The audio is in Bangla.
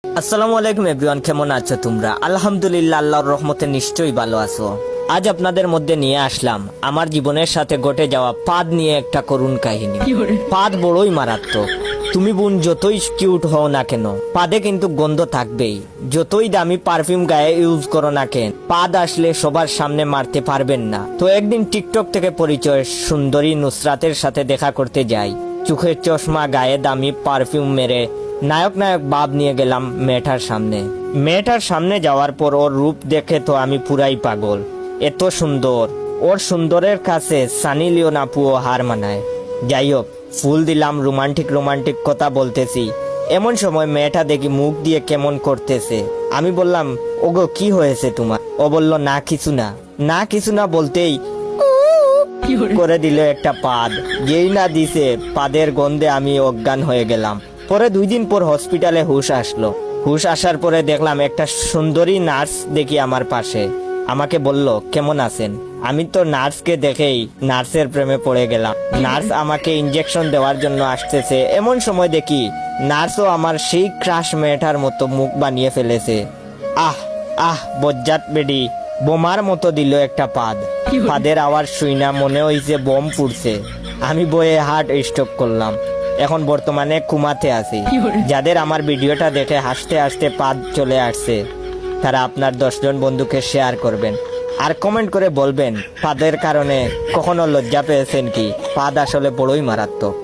আসসালামু আলাইকুম এভরিওয়ান, কেমন আছো তোমরা? আলহামদুলিল্লাহ, আল্লাহর রহমতে নিশ্চয়ই ভালো আছো। আজ আপনাদের মধ্যে নিয়ে আসলাম আমার জীবনের সাথে ঘটে যাওয়া পাদ নিয়ে একটা করুণ কাহিনী। পাদ বড়ই মারাত্মক। তুমি বোন যতই কিউট হও না কেন, পাদে কিন্তু গন্ধ থাকবেই। যতই দামি পারফিউম গায়ে ইউজ করো না কেন, পাদ আসলে সবার সামনে মারতে পারবেন না। তো একদিন টিকটক থেকে পরিচয় সুন্দরী নুসরাতের সাথে দেখা করতে যাই। চোখের চশমা, গায়ে দামি পারফিউম মেরে নায়ক ভাব নিয়ে গেলাম মেয়েটার সামনে। মেয়েটার সামনে যাওয়ার পর ওর রূপ দেখে তো আমি পুরাই পাগল। এত সুন্দর, ওর সুন্দরের কাছে সানি লিওন আপুও হার মানায়। যাই হোক, ফুল দিলাম, রোমান্টিক কথা বলতেছি। এমন সময় মেয়েটা দেখি মুখ দিয়ে কেমন করতেছে। আমি বললাম, ওগো কি হয়েছে তোমার? ও বলল, না কিছু না বলতেই করে দিল একটা পাদ। যেই না দিছে, পাদের গন্ধে আমি অজ্ঞান হয়ে গেলাম। পরে 2 দিন পর হসপিটালে হুশ আসলো। হুশ আসার পরে দেখলাম একটা সুন্দরী নার্স দেখি আমার পাশে। আমাকে বলল, কেমন আছেন? আমি তো নার্সকে দেখেই নার্সের প্রেমে পড়ে গেলাম। নার্স আমাকে ইনজেকশন দেওয়ার জন্য আসতেছে। এমন সময় দেখি নার্সও আমার সেই ক্রাশ মেয়েটার মতো মুখ বানিয়ে ফেলেছে। বজ্জাত বেডি বোমার মতো দিল একটা পাদ। পাদের আওয়াজ শুই না মনে হইছে বোম ফুটছে। আমি বয়ে হার্ট স্টপ করলাম। এখন বর্তমানে কুমাতে আছি। যাদের আমার ভিডিওটা দেখে হাসতে হাসতে পাদ চলে আসছে, তারা আপনার 10 জন বন্ধুকে শেয়ার করবেন আর কমেন্ট করে বলবেন পাদের কারণে কখনো লজ্জা পেয়েছেন কি। পাদ আসলে বড়ই মারাত্মক।